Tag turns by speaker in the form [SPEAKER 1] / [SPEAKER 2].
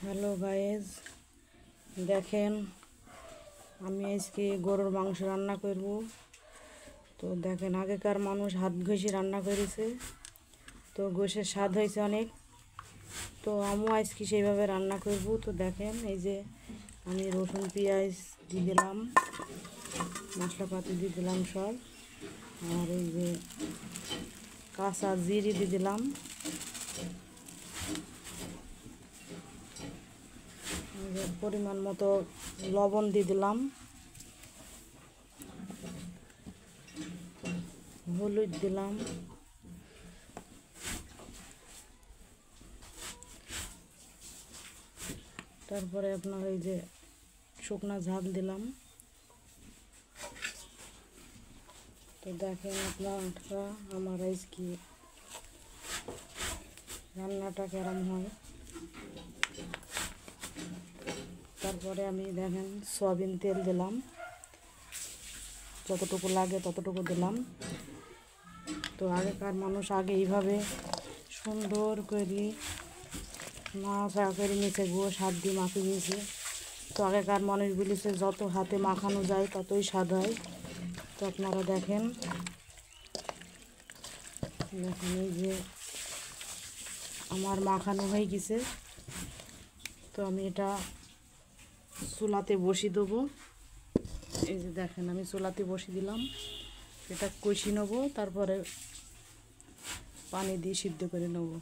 [SPEAKER 1] Hello guys, দেখেন আমি আজকে গরুর মাংস রান্না করব। তো দেখেন, আগেকার মানুষ হাত ঘষে রান্না করেছে, তো গোশের স্বাদ হয়েছে অনেক। তো আমিও আজকে সেইভাবে রান্না করব। তো দেখেন, এই যে আমি রসুন পেঁয়াজ দিয়ে দিলাম, মশলাপাতি দিয়ে দিলাম সব, আর এই যে কাঁচা জিরে দিয়ে দিলাম, পরিমাণ মতো লবণ দিয়ে দিলাম, হলুদ দিলাম, তারপরে আপনার এই যে শুকনা ঝাল দিলাম। তো দেখেন আপনারা আমার আজকে রান্নাটা কেরম হয়। তারপরে আমি দেখেন সয়াবিন তেল দিলাম, যতটুকু লাগে ততটুকু দিলাম। তো আগেকার মানুষ আগে এইভাবে সুন্দর করে নাড়াচাড়া করে নিচে গোশ হাত দিয়ে মাখিয়ে নিয়েছে। তো আগেকার মানুষ বলেছে যত হাতে মাখানো যায় ততই স্বাদ হয়। তো আপনারা দেখেন এই যে আমার মাখানো হয়ে গেছে। তো আমি এটা চুলাতে বসিয়ে দেবো। এই যে দেখেন আমি চুলাতে বসিয়ে দিলাম, এটা কষিয়ে নেবো, তারপরে পানি দিয়ে সিদ্ধ করে নেবো।